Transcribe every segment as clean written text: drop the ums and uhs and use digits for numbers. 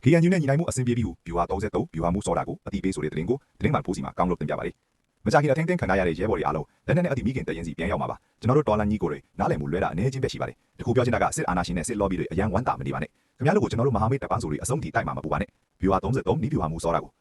KNU နဲ့ညီနိုင်မှုအဆင်ပြေပြီးဗျူဟာ33ဗျူဟာမှုစောတာကိုအတိပေးဆိုတဲ့သတင်းကိုသတင်းမှန်ဖိုးစီမှာကောင်းလို့တင်ပြပါရစေ။မကြာခင်အထင်းထင်းခံရတဲ့ရဲဘော်တွေအားလုံးလက်နက်နဲ့အတိမိခင်တရင်စီပြန်ရောက်မှာပါ။ကျွန်တော်တို့တော်လန်ကြီးကိုတွေနားလည်မှုလွဲတာအနေချင်းပဲရှိပါတယ်။တခုပြောချင်တာကစစ်အာဏာရှင်နဲ့စစ်လော်ဘီတွေအရန်ဝမ်းတာမနေပါနဲ့။ခင်ဗျားတို့ကိုကျွန်တော်တို့မဟာမိတ်တပ်ပေါင်းစုတွေအဆုံးထိတိုက်မှာမပူပါနဲ့။ဗျူဟာ33နီးဗျူဟာမှုစောတာကို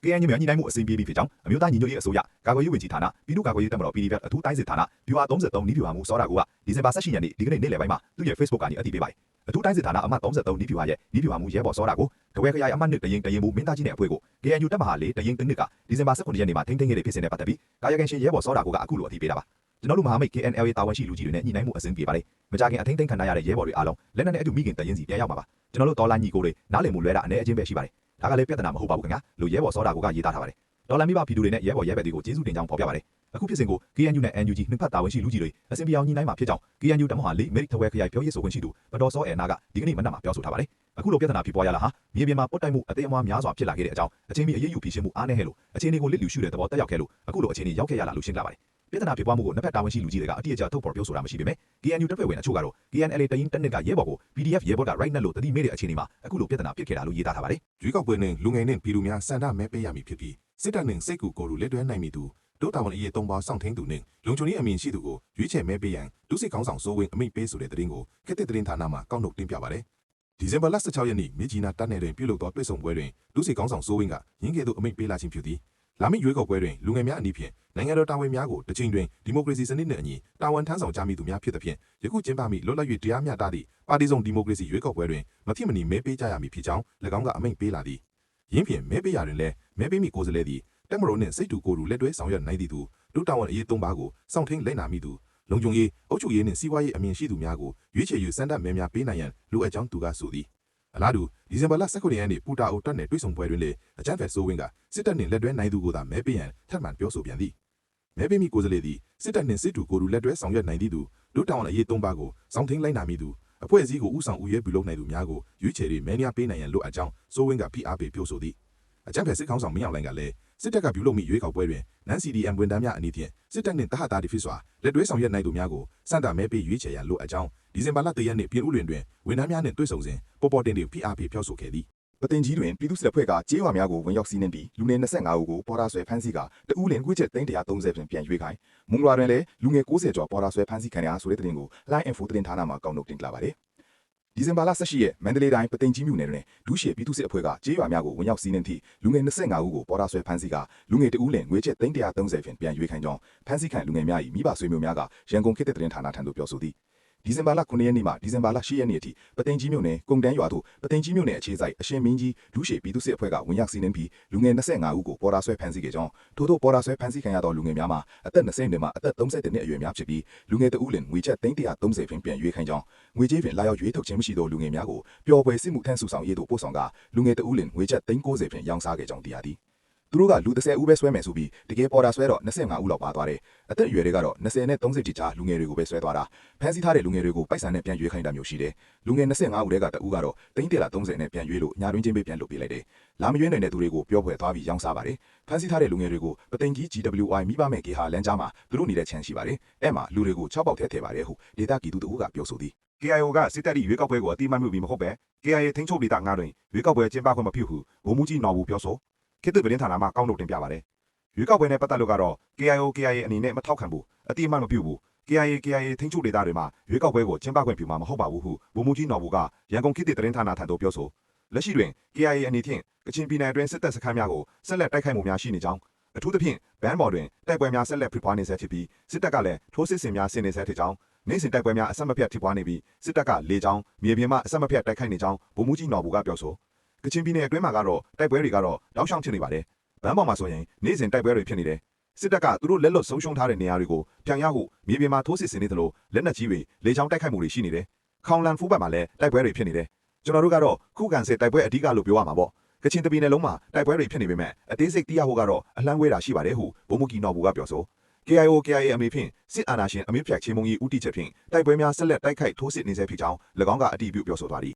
KNU နဲ့ညီနိုင်မှုအဆင်ပြေပြီးဖြစ်ကြောင်းအမျိုးသားညီညွတ်ရေးအစိုးရကာကွယ်ရေးဝန်ကြီးဌာနပြည်သူ့ကာကွယ်ရေးတပ်မတော် PDF အထူးတိုင်းစစ်ဌာနဗျူဟာ33နီးဗျူဟာမှုစောတာကိုဒီဇင်ဘာ18ရက်နေ့ဒီကနေ့နေ့လယ်ပိုင်းမှာသူ့ရဲ့ Facebook ကနေအတိပေးပါတယ်။အထူးတိုင်းစစ်ဌာနအမှတ်33နီးဗျူဟာရဲ့နီးဗျူဟာမှုရဲဘော်စောတာကိုတဝဲခရိုင်အမှတ်1တရင်မှုမင်းသားကြီးနဲ့အဖွဲ့ကို KNU တပ်မဟာ4တရင်1ကဒီဇင်ဘာ19ရက်နေ့မှာထိန်းသိမ်းခဲ့တဲ့ဖြစ်စဉ်နဲ့ပတ်သက်ပြီးကာယကံရှင်ရဲဘော်စောတာကိုအခုလိုအတိပေးတာပါ။ကျွန်တော်တို့မဟာမိတ် KNL တာဝန်ရှိလူကြီးတွေနဲ့ညီနိုင်မှုအဆင်ပြေပါတယ်။မကြခင်အထင်းထင်းခံရတဲ့ရဲဘော်တွေအားလုံးလက်နက်နဲ့အတူမိခင်တရင်စီပြန်ရောက်မှာပါ။ကျွန်တော်တို့တော်လိုင်းညီကိုတွေနားလည်မှုလွဲတာအနေအချင်းပဲရှိပါတယ်။ဒါကလည်းပြဿနာမဟုတ်ပါဘူးခင်ဗျာ။လူရဲဘော်စောတာကိုရေးသားထားပါတယ်။တော်လိုင်းမိဘပြည်သူတွေနဲ့ရဲဘော်ရဲဘက်တွေကိုကျေးဇူးတင်ကြောင်းဖော်ပြပါတယ်။အခုဖြစ်စဉ်ကို KNU နဲ့ NUG နှစ်ဖက်တာဝန်ရှိလူကြီးတွေအဆင်ပြေအောင်ညီနိုင်မှာဖြစ်ကြောင်း KNU တပ်မဟာ4အမေရိကထဝဲခရိုင်ပြောရေးဆိုခွင့်ရှိသူပတော်စောအဲနာကဒီကနေ့မနက်မှာပြောဆိုထားပါတယ်။အခုလိုပြဿနာဖြစ်ပွားရလာဟာမြေပြင်မှာပုတ်တိုက်မှုအသေးအမွှားများစွာဖြစ်လာခဲ့တဲ့အကြောင်းအချင်းမီအရေးယူဖြေရှင်းမှုအားနည်းဟဲ့လို့အခြေအနေကိုလစ်လျူရှုတဲ့သဘောတက်ရောက်ခဲ့လို့အခုလိုအခြေအနေရောက်ခဲ့ရလာလို့ရှင်းပြပါတယ်။ပြဿနာဖြစ်ပွားမှုကိုနှစ်ဖက်တာဝန်ရှိလူကြီးတွေကအတိအကျထုတ်ဖော်ပြောဆိုတာမရှိပေမဲ့ KNU တပ်ဖွဲ့ဝင်အချို့ကတော့ KNL တရင်တနစ်ကရဲဘော်ကို PDF ရဲဘော်က right နဲ့လို့တတိမေးတဲ့အခြေအနေမှာအခုလိုပြဿနာဖြစ်ခဲ့တာလို့ရေးသားထားပါတယ်။ရွေးကောက်ပွဲနဲ့လူငယ်နဲ့ပြည်သူများစန္ဒမဲပေးရမည်ဖြစ်ပြီးစစ်တပ်နဲ့စိတ်ကူကိုယ်လူလက်တွဲနိုင်မည်သူတို့တာဝန်အရေး3ပါးစောင့်ထင်းသူနဲ့လုံခြုံရေးအမြင်ရှိသူကိုရွေးချယ်မဲပေးရန်ဒုစစ်ခေါင်းဆောင်စိုးဝင်းအမိန့်ပေးဆိုတဲ့သတင်းကိုခေတ်သစ်သတင်းဌာနမှကောက်နှုတ်တင်ပြပါတယ်။ဒီဇင်ဘာလ16ရက်နေ့မြကြီးနားတပ်နယ်တွင်ပြုလုပ်သောတွေ့ဆုံပွဲတွင်ဒုစစ်ခေါင်းဆောင်စိုးဝင်းကရင်းကဲ့သို့အမိန့်ပေးလာခြင်းဖြစ်သည်။လာမည့်ရွေးကောက်ပွဲတွင်လူငယ်များအနည်းဖြင့်နိုင်ငံတော်တာဝန်များကိုတစ်ချိန်တွင်ဒီမိုကရေစီစနစ်နှင့်အညီတာဝန်ထမ်းဆောင်ကြမည်သူများဖြစ်သဖြင့်ယခုကျင်းပမည့်လွတ်လပ်၍တရားမျှတသည့်ပါတီစုံဒီမိုကရေစီရွေးကောက်ပွဲတွင်မဖြစ်မနေမဲပေးကြရမည်ဖြစ်ကြောင်း၎င်းကအမိန့်ပေးလာသည်။ယင်းဖြင့်မဲပေးရတွင်လည်းမဲပေးမည့်ကိုယ်စားလှယ်သည်တက်မတော်နှင့်စိတ်တူကိုယ်တူလက်တွဲဆောင်ရွက်နိုင်သည်သူတို့တာဝန်အရေး3ပါးကိုစောင့်ထိန်လိုက်နာမိသူလုံခြုံရေးအုပ်ချုပ်ရေးနှင့်စီးပွားရေးအမြင်ရှိသူများကိုရွေးချယ်ယူစန္ဒမဲများပေးနိုင်ရန်လိုအပ်ကြောင်းသူကဆိုသည်အလားတူဒီဇင်ဘာလ19ရက်နေ့ပူတာအိုတက်နယ်တွေ့ဆုံပွဲတွင်လည်းအကြမ်းဖက်ဆိုးဝင်းကစစ်တပ်နှင့်လက်တွဲနိုင်သူကိုသာမဲပေးရန်ထပ်မံပြောဆိုပြန်သည်မဲပေးမိကိုယ်စားလှယ်သည်စစ်တပ်နှင့်စစ်တူကိုယ်တူလက်တွဲဆောင်ရွက်နိုင်သည်သူတို့တာဝန်အရေး3ပါးကိုစောင့်ထိန်လိုက်နာမိသူအဖွဲ့အစည်းကိုဥဆောင်ဥရဲပြုလုပ်နိုင်သူများကိုရွေးချယ်၍မဲများပေးနိုင်ရန်လိုအပ်ကြောင်းဆိုးဝင်းကဖိအားပေးပြောဆိုသည်အကြမ်းဖက်စစ်ကောင်ဆောင်မင်းအောင်လှိုင်ကလည်းစစ်တပ်ကပြုလုပ်မိရွေးကောက်ပွဲတွင်နန် CDM ဝန်ထမ်းများအနေဖြင့်စစ်တပ်နှင့်တဟတာတိဖြစ်စွာလက်တွဲဆောင်ရွက်နိုင်သူများကိုစံတာမဲပေးရွေးချယ်ရန်လိုအပ်ကြောင်းဒီဇင်ဘာလ3ရက်နေ့ပြည်ဦးလွင်တွင်ဝန်ထမ်းများနှင့်တွေ့ဆုံစဉ်ပေါ်ပေါ်တင်တင်ဖိအားပေးပြောဆိုခဲ့သည်ပတင်ကြီးတွင်ပြည်သူ့စစ်အဖွဲ့ကကြေးရွာများကိုဝင်ရောက်စီးနင်းပြီးလူငယ်25ဦးကိုပေါ်တာဆွဲဖမ်းဆီးကတဦးလင်ကွေးချက်330ဖြင့်ပြန်ရွေးခိုင်းမုံရွာတွင်လည်းလူငယ်90ကျော်ပေါ်တာဆွဲဖမ်းဆီးခံရဆိုတဲ့သတင်းကို Line Info သတင်းဌာနမှကောက်နှုတ်တင်ပြပါတယ်ဒီဇင်ဘာလ18ရက်မန္တလေးတိုင်းပသိမ်ကြီးမြို့နယ်တွင်ဒူးရှေပြည်သူ့စစ်အဖွဲ့ကကြေးရွာများကိုဝင်ရောက်စီးနင်းသည့်လူငယ်25ဦးကိုပေါ်တာဆွဲဖမ်းဆီးကလူငယ်တဦးလင်ငွေချက်330ဖြင့်ပြန်ရွေးခိုင်းကြောင်းဖမ်းဆီးခံလူငယ်များ၏မိဘဆွေမျိုးများကရန်ကုန်ခေတ်သစ်သတင်းဌာနထံသို့ပြောဆိုသည်ဒီဇင်ဘာလ9ရက်နေ့မှဒီဇင်ဘာလ10ရက်နေ့အထိပသိမ်ကြီးမြို့နယ်ကုံတန်းရွာသို့ပသိမ်ကြီးမြို့နယ်အခြေစိုက်အရှင်မင်းကြီးဒူးရှေပြည်သူ့စစ်အဖွဲ့ကဝင်ရောက်စီးနင်းပြီးလူငယ်25ဦးကိုပေါ်တာဆွဲဖမ်းဆီးခဲ့ကြောင်းထို့သောပေါ်တာဆွဲဖမ်းဆီးခံရသောလူငယ်များမှာအသက်20နှစ်မှအသက်31နှစ်အရွယ်များဖြစ်ပြီးလူငယ်တဦးလင်ငွေချက်330ဖြင့်ပြန်ရွေးခိုင်းကြောင်းငွေကြေးဖြင့်လာရောက်ရွေးထုတ်ခြင်းမရှိသောလူငယ်များကိုပျော်ပွဲစစ်မှုထမ်းစုဆောင်ရေးသို့ပို့ဆောင်ကလူငယ်တဦးလင်ငွေချက်390ဖြင့်ရောင်းစားခဲ့ကြောင်းသိရသည်သူတို့ကလူ30ဦးပဲဆွဲမယ်ဆိုပြီးတကယ်ပေါ်တာဆွဲတော့25ဦးလောက်ပါသွားတယ်အသက်အရွယ်တွေကတော့20နဲ့30တိကြားလူငယ်တွေကိုပဲဆွဲသွားတာဖမ်းဆီးထားတဲ့လူငယ်တွေကိုပိုက်ဆံနဲ့ပြန်ရွေးခိုင်းတာမျိုးရှိတယ်လူငယ်25ဦးတည်းကတဦးကတော့330နဲ့ပြန်ရွေးလို့ညာတွင်းချင်းပေးပြန်လုပ်ပေးလိုက်တယ်လာမရွေးနိုင်တဲ့သူတွေကိုပြောဖွယ်သွားပြီးရောင်းစားပါတယ်ဖမ်းဆီးထားတဲ့လူငယ်တွေကိုပသိမ်ကြီး GWI မိဘမဲ့ကေဟာလမ်းကြားမှာသူတို့နေတဲ့ခြံရှိပါတယ်အဲ့မှာလူတွေကို6ပေါက်ထဲထည့်ပါတယ်ဟုဒေတာကီသူတို့ကပြောဆိုသည် KIO ကစစ်တပ်၏ရွေးကောက်ပွဲကိုအတိအမှတ်ပြုပြီးမဟုတ်ပဲ KIA ထိန်းချုပ်ဒေသ9တွင်ရွေးကောက်ပွဲကျင်းပခွင့်မပြုဟုဗိုလ်မှူးကြီးနော်ဘူးပြောဆိုခေတ်သစ်သတင်းဌာနမှကောက်နှုတ်တင်ပြပါတယ်ရွေးကောက်ပွဲနဲ့ပတ်သက်လို့ကတော့ KIA အနေနဲ့မထောက်ခံဘူးအတိအမှတ်မပြုဘူး KIA ထိန်းချုပ်ဒေသတွေမှာရွေးကောက်ပွဲကိုကျင်းပခွင့်ပြုမှာမဟုတ်ပါဘူးဟုဗိုလ်မှူးကြီးနော်ဘူးကရန်ကုန်ခေတ်သစ်သတင်းဌာနထံသို့ပြောဆိုလက်ရှိတွင် KIA အနေဖြင့်ကချင်ပြည်နယ်အတွင်းစစ်တပ်စခန်းများကိုဆက်လက်တိုက်ခိုက်မှုများရှိနေကြောင်းအထူးသဖြင့်ဘန်းဘော်တွင်တိုက်ပွဲများဆက်လက်ဖြစ်ပွားနေဆဲဖြစ်ပြီးစစ်တပ်ကလည်းထိုးစစ်ဆင်များဆင်နေဆဲဖြစ်ကြောင်းနိုင်စဉ်တိုက်ပွဲများအဆက်မပြတ်ဖြစ်ပွားနေပြီးစစ်တပ်ကလေကြောင်းမြေပြင်မှအဆက်မပြတ်တိုက်ခိုက်နေကြောင်းဗိုလ်မှူးကြီးနော်ဘူးကပြောဆိုကချင်ပြည်နယ်အတွင်းမှာကတော့တိုက်ပွဲတွေကတော့တောက်ချောင်းဖြစ်နေပါတယ်ဘန်းပေါ်မှာဆိုရင်နိုင်စဉ်တိုက်ပွဲတွေဖြစ်နေတယ်စစ်တပ်ကသူတို့လက်လွတ်ဆုံးရှုံးထားတဲ့နေရာတွေကိုပြန်ရဖို့မြေပြင်မှာထိုးစစ်ဆင်နေသလိုလက်နက်ကြီးတွေလေကြောင်းတိုက်ခိုက်မှုတွေရှိနေတယ်ခေါင်လန်ဖူးဘက်မှာလည်းတိုက်ပွဲတွေဖြစ်နေတယ်ကျွန်တော်တို့ကတော့ခုခံစစ်တိုက်ပွဲအဓိကလို့ပြောရမှာပေါ့ကချင်တပြည်နယ်လုံးမှာတိုက်ပွဲတွေဖြစ်နေပေမဲ့အသေးစိတ်သိရဖို့ကတော့အလှမ်းဝေးတာရှိပါတယ်ဟုဗိုလ်မှူးကြီးနော်ဘူးကပြောဆို KIA အမေဖြင့်စစ်အာဏာရှင်အမြင့်ဖြတ်ချင်းမုံကြီးဦးတီချက်ဖြင့်တိုက်ပွဲများဆက်လက်တိုက်ခိုက်ထိုးစစ်နေဆဲဖြစ်ကြောင်း၎င်းကအတည်ပြုပြောဆိုသွားသည်